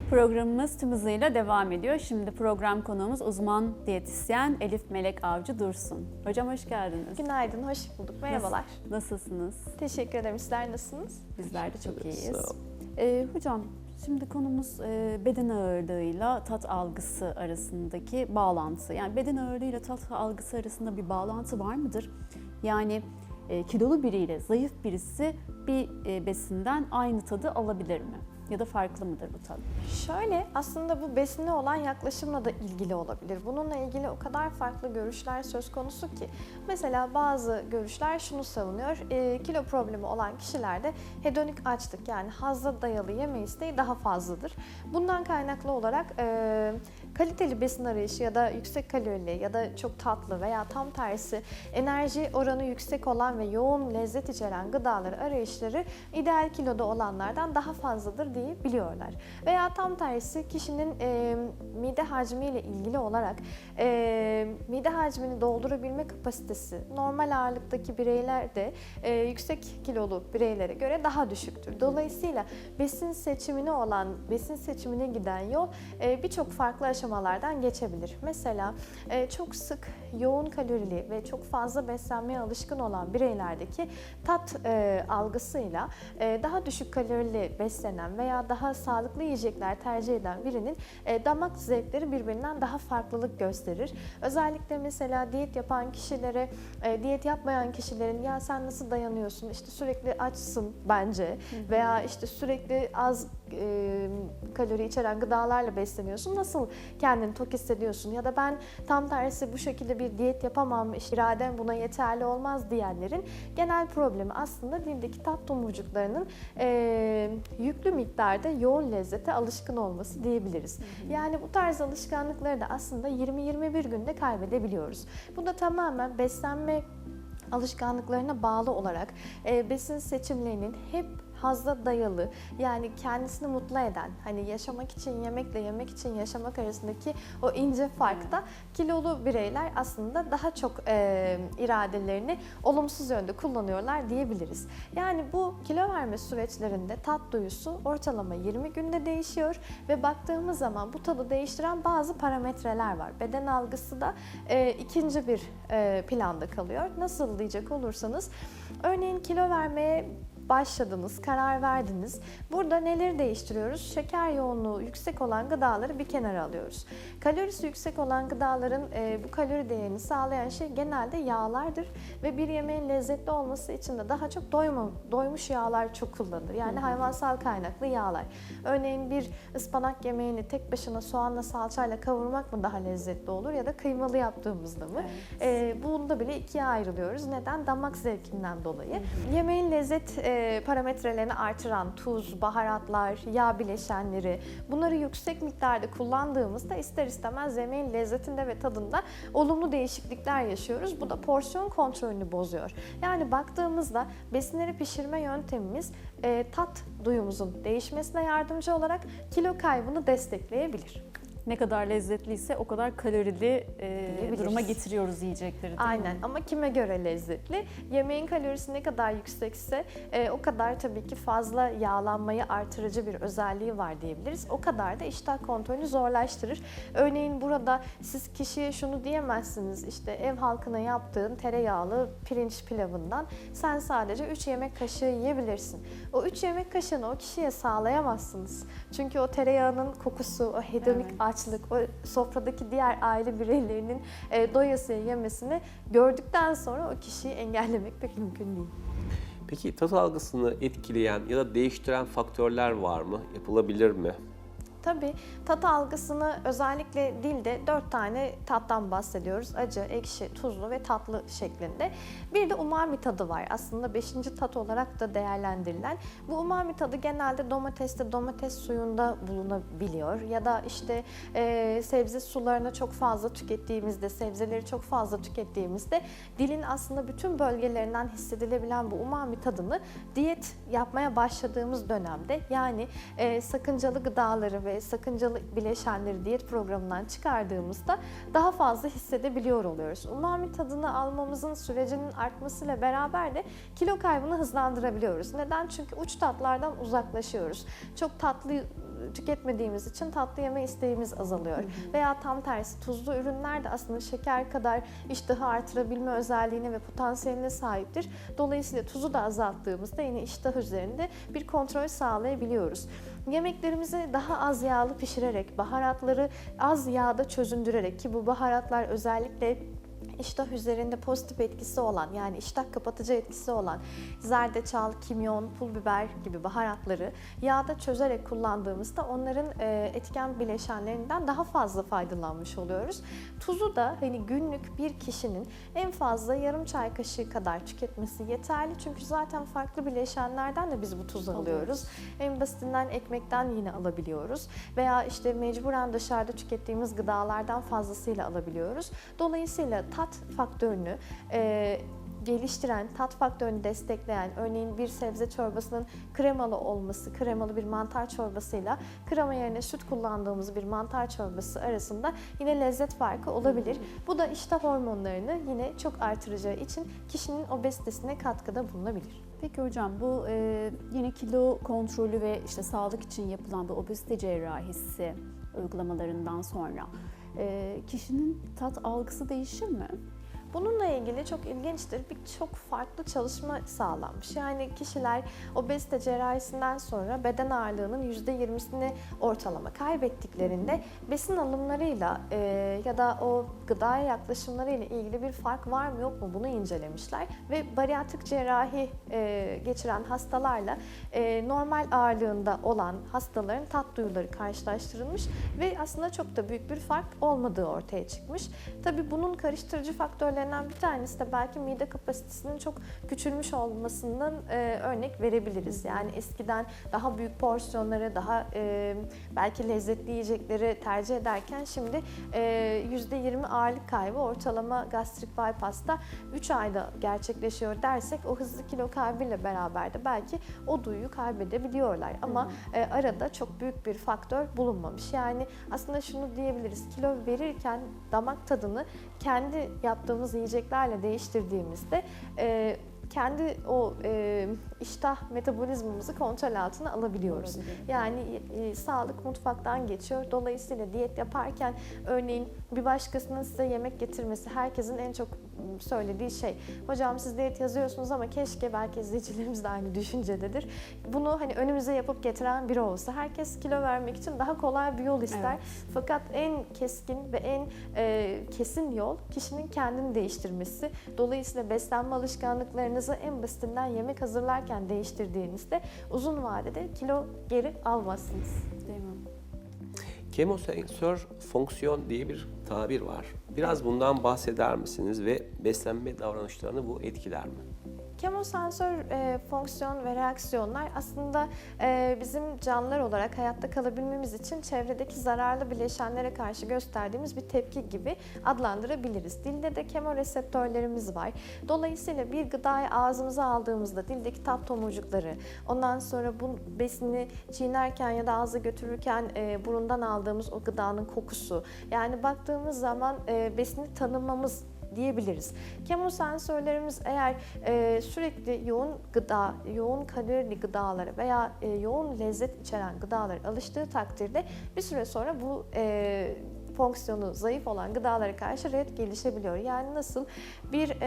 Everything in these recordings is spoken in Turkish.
Programımız tüm hızıyla devam ediyor. Şimdi program konuğumuz uzman diyetisyen Elif Melek Avcı Dursun. Hocam hoş geldiniz. Günaydın, hoş bulduk. Merhabalar. Nasılsınız? Teşekkür ederim. Sizler nasılsınız? Bizler de çok iyiyiz. Sağ ol. Hocam şimdi konumuz beden ağırlığıyla tat algısı arasındaki bağlantı. Yani beden ağırlığıyla tat algısı arasında bir bağlantı var mıdır? Yani kilolu biriyle zayıf birisi bir besinden aynı tadı alabilir mi? Ya da farklı mıdır bu tat? Şöyle, aslında bu besine olan yaklaşımla da ilgili olabilir. Bununla ilgili o kadar farklı görüşler söz konusu ki. Mesela bazı görüşler şunu savunuyor, kilo problemi olan kişilerde hedonik açlık yani hazza dayalı yeme isteği daha fazladır. Bundan kaynaklı olarak kaliteli besin arayışı ya da yüksek kalorili ya da çok tatlı veya tam tersi enerji oranı yüksek olan ve yoğun lezzet içeren gıdaları arayışları ideal kiloda olanlardan daha fazladır diye biliyorlar. Veya tam tersi kişinin mide hacmiyle ilgili olarak mide hacmini doldurabilme kapasitesi normal ağırlıktaki bireylerde yüksek kilolu bireylere göre daha düşüktür. Dolayısıyla besin seçimine giden yol birçok farklı aşamalardan geçebilir. Mesela çok sık yoğun kalorili ve çok fazla beslenmeye alışkın olan bireylerdeki tat algısıyla daha düşük kalorili beslenen veya daha sağlıklı yiyecekler tercih eden birinin damak zevkleri birbirinden daha farklılık gösterir. Özellikle mesela diyet yapan kişilere, diyet yapmayan kişilerin ya sen nasıl dayanıyorsun, işte sürekli açsın bence veya işte sürekli az kalori içeren gıdalarla besleniyorsun, nasıl kendini tok hissediyorsun ya da ben tam tersi bu şekilde bir diyet yapamam, işte iradem buna yeterli olmaz diyenlerin genel problemi aslında dildeki tat tomurcuklarının yüklü miktarda yoğun lezzete alışkın olması diyebiliriz. Yani bu tarz alışkanlıkları da aslında 20-21 günde kaybedebiliyoruz. Bu da tamamen beslenme alışkanlıklarına bağlı olarak besin seçimlerinin hep hazza dayalı, yani kendisini mutlu eden, hani yaşamak için yemekle yemek için yaşamak arasındaki o ince farkta kilolu bireyler aslında daha çok iradelerini olumsuz yönde kullanıyorlar diyebiliriz. Yani bu kilo verme süreçlerinde tat duyusu ortalama 20 günde değişiyor ve baktığımız zaman bu tadı değiştiren bazı parametreler var. Beden algısı da ikinci bir planda kalıyor. Nasıl diyecek olursanız, örneğin kilo vermeye başladınız, karar verdiniz. Burada neleri değiştiriyoruz? Şeker yoğunluğu yüksek olan gıdaları bir kenara alıyoruz. Kalorisi yüksek olan gıdaların bu kalori değerini sağlayan şey genelde yağlardır ve bir yemeğin lezzetli olması için de daha çok doymuş yağlar çok kullanılır. Yani hayvansal kaynaklı yağlar. Örneğin bir ıspanak yemeğini tek başına soğanla salçayla kavurmak mı daha lezzetli olur ya da kıymalı yaptığımızda mı? Evet. Bunda bile ikiye ayrılıyoruz. Neden? Damak zevkinden dolayı. Yemeğin lezzet parametrelerini artıran tuz, baharatlar, yağ bileşenleri, bunları yüksek miktarda kullandığımızda ister istemez yemeğin lezzetinde ve tadında olumlu değişiklikler yaşıyoruz. Bu da porsiyon kontrolünü bozuyor. Yani baktığımızda besinleri pişirme yöntemimiz tat duyumuzun değişmesine yardımcı olarak kilo kaybını destekleyebilir. Ne kadar lezzetliyse o kadar kalorili duruma getiriyoruz yiyecekleri. Aynen, ama kime göre lezzetli? Yemeğin kalorisi ne kadar yüksekse o kadar tabii ki fazla yağlanmayı artırıcı bir özelliği var diyebiliriz. O kadar da iştah kontrolünü zorlaştırır. Örneğin burada siz kişiye şunu diyemezsiniz, işte ev halkına yaptığın tereyağlı pirinç pilavından sen sadece 3 yemek kaşığı yiyebilirsin. O 3 yemek kaşığını o kişiye sağlayamazsınız. Çünkü o tereyağının kokusu, o hedonik açlık, o sofradaki diğer aile bireylerinin doyasıya yemesini gördükten sonra o kişiyi engellemek pek mümkün değil. Peki tat algısını etkileyen ya da değiştiren faktörler var mı? Yapılabilir mi? Tabii tat algısını özellikle dilde 4 tane tattan bahsediyoruz. Acı, ekşi, tuzlu ve tatlı şeklinde. Bir de umami tadı var. Aslında 5. tat olarak da değerlendirilen. Bu umami tadı genelde domateste, domates suyunda bulunabiliyor. Ya da işte sebze sularını çok fazla tükettiğimizde, sebzeleri çok fazla tükettiğimizde dilin aslında bütün bölgelerinden hissedilebilen bu umami tadını diyet yapmaya başladığımız dönemde, yani sakıncalı gıdaları ve sakıncalı bileşenleri diyet programından çıkardığımızda daha fazla hissedebiliyor oluyoruz. Umami tadını almamızın sürecinin artmasıyla beraber de kilo kaybını hızlandırabiliyoruz. Neden? Çünkü uç tatlardan uzaklaşıyoruz. Çok tatlı tüketmediğimiz için tatlı yeme isteğimiz azalıyor. Veya tam tersi tuzlu ürünler de aslında şeker kadar iştahı artırabilme özelliğine ve potansiyeline sahiptir. Dolayısıyla tuzu da azalttığımızda yine iştah üzerinde bir kontrol sağlayabiliyoruz. Yemeklerimizi daha az yağlı pişirerek, baharatları az yağda çözündürerek, ki bu baharatlar özellikle iştah üzerinde pozitif etkisi olan, yani iştah kapatıcı etkisi olan zerdeçal, kimyon, pul biber gibi baharatları yağda çözerek kullandığımızda onların etken bileşenlerinden daha fazla faydalanmış oluyoruz. Tuzu da hani günlük bir kişinin en fazla yarım çay kaşığı kadar tüketmesi yeterli. Çünkü zaten farklı bileşenlerden de biz bu tuzu alıyoruz. En basitinden ekmekten yine alabiliyoruz. Veya işte mecburen dışarıda tükettiğimiz gıdalardan fazlasıyla alabiliyoruz. Dolayısıyla tat faktörünü geliştiren, tat faktörünü destekleyen, örneğin bir sebze çorbasının kremalı olması, kremalı bir mantar çorbasıyla krema yerine süt kullandığımız bir mantar çorbası arasında yine lezzet farkı olabilir. Bu da iştah hormonlarını yine çok artıracağı için kişinin obezitesine katkıda bulunabilir. Peki hocam, bu yine kilo kontrolü ve işte sağlık için yapılan bu obezite cerrahisi uygulamalarından sonra kişinin tat algısı değişir mi? Bununla ilgili çok ilginçtir. Birçok farklı çalışma sağlanmış. Yani kişiler obezite cerrahisinden sonra beden ağırlığının %20'sini ortalama kaybettiklerinde besin alımlarıyla ya da o gıdaya yaklaşımlarıyla ilgili bir fark var mı yok mu bunu incelemişler. Ve bariyatrik cerrahi geçiren hastalarla normal ağırlığında olan hastaların tat duyuları karşılaştırılmış ve aslında çok da büyük bir fark olmadığı ortaya çıkmış. Tabii bunun karıştırıcı faktörlerinden bir tanesi de belki mide kapasitesinin çok küçülmüş olmasından örnek verebiliriz. Yani eskiden daha büyük porsiyonları, daha belki lezzetli yiyecekleri tercih ederken şimdi %20 ağırlık kaybı ortalama gastrik bypass'ta 3 ayda gerçekleşiyor dersek o hızlı kilo kaybıyla beraber de belki o duyuyu kaybedebiliyorlar. Ama arada çok büyük bir faktör bulunmamış. Yani aslında şunu diyebiliriz, kilo verirken damak tadını kendi yaptığımız yiyeceklerle değiştirdiğimizde kendi o iştah metabolizmamızı kontrol altına alabiliyoruz. Yani sağlık mutfaktan geçiyor. Dolayısıyla diyet yaparken örneğin bir başkasının size yemek getirmesi herkesin en çok söylediği şey. Hocam siz diyet yazıyorsunuz ama keşke, belki izleyicilerimiz de aynı düşüncededir. Bunu hani önümüze yapıp getiren biri olsa. Herkes kilo vermek için daha kolay bir yol ister. Evet. Fakat en keskin ve en kesin yol kişinin kendini değiştirmesi. Dolayısıyla beslenme alışkanlıklarınızı en basitinden yemek hazırlarken değiştirdiğinizde uzun vadede kilo geri almazsınız. Değil mi? Kemosensör fonksiyon diye bir tabir var. Biraz bundan bahseder misiniz ve beslenme davranışlarını bu etkiler mi? Kemosensör fonksiyon ve reaksiyonlar aslında bizim canlılar olarak hayatta kalabilmemiz için çevredeki zararlı bileşenlere karşı gösterdiğimiz bir tepki gibi adlandırabiliriz. Dilde de kemoreseptörlerimiz var. Dolayısıyla bir gıdayı ağzımıza aldığımızda dildeki tat tomurcukları, ondan sonra bu besini çiğnerken ya da ağza götürürken burundan aldığımız o gıdanın kokusu, yani baktığımız zaman besini tanımamız diyebiliriz. Kemosensörlerimiz eğer sürekli yoğun gıda, yoğun kalorili gıdalara veya yoğun lezzet içeren gıdalara alıştığı takdirde bir süre sonra bu fonksiyonu zayıf olan gıdalara karşı ret gelişebiliyor. Yani nasıl bir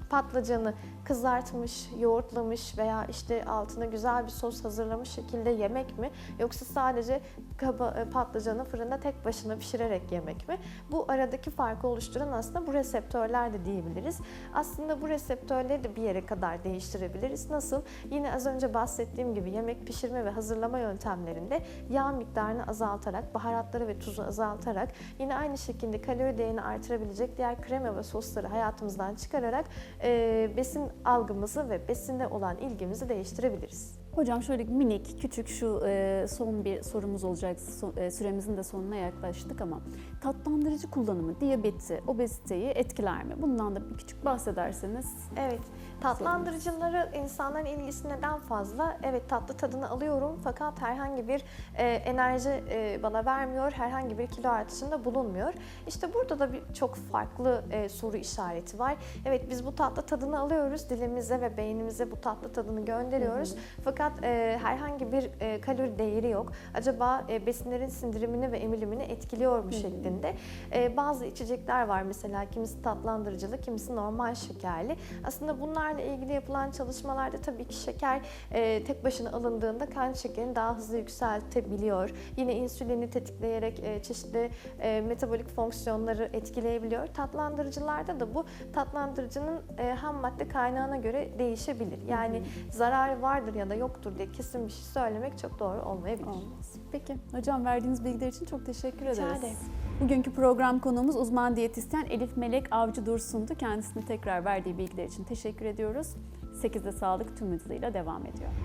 patlıcanı kızartmış, yoğurtlamış veya işte altına güzel bir sos hazırlamış şekilde yemek mi? Yoksa sadece patlıcanı fırında tek başına pişirerek yemek mi? Bu aradaki farkı oluşturan aslında bu reseptörler de diyebiliriz. Aslında bu reseptörleri de bir yere kadar değiştirebiliriz. Nasıl? Yine az önce bahsettiğim gibi yemek pişirme ve hazırlama yöntemlerinde yağ miktarını azaltarak, baharatları ve tuzu azaltarak, yine aynı şekilde kalori değerini artırabilecek diğer krema ve sosları hayatımızdan çıkararak besin algımızı ve besine olan ilgimizi değiştirebiliriz. Hocam şöyle minik, küçük şu son bir sorumuz olacak. Süremizin de sonuna yaklaştık ama tatlandırıcı kullanımı diyabeti, obeziteyi etkiler mi? Bundan da bir küçük bahsederseniz. Evet, tatlandırıcıları insanların ilgisi neden fazla? Evet, tatlı tadını alıyorum fakat herhangi bir enerji bana vermiyor, herhangi bir kilo artışında bulunmuyor. İşte burada da çok farklı soru işareti var. Evet, biz bu tatlı tadını alıyoruz, dilimize ve beynimize bu tatlı tadını gönderiyoruz. Fakat fakat herhangi bir kalori değeri yok. Acaba besinlerin sindirimini ve emilimini etkiliyor mu şeklinde. Bazı içecekler var mesela, kimisi tatlandırıcılı, kimisi normal şekerli. Aslında bunlarla ilgili yapılan çalışmalarda tabii ki şeker tek başına alındığında kan şekerini daha hızlı yükseltebiliyor. Yine insülini tetikleyerek çeşitli metabolik fonksiyonları etkileyebiliyor. Tatlandırıcılarda da bu tatlandırıcının ham madde kaynağına göre değişebilir. Yani zararı vardır ya da yoktur diye kesin bir şey söylemek çok doğru olmayabilir. Olmaz. Peki hocam, verdiğiniz bilgiler için çok teşekkür Rica ederiz. ederim. Bugünkü program konuğumuz uzman diyetisyen Elif Melek Avcı Dursun'du. Kendisine tekrar verdiği bilgiler için teşekkür ediyoruz. 8'de Sağlık tüm hızıyla devam ediyor.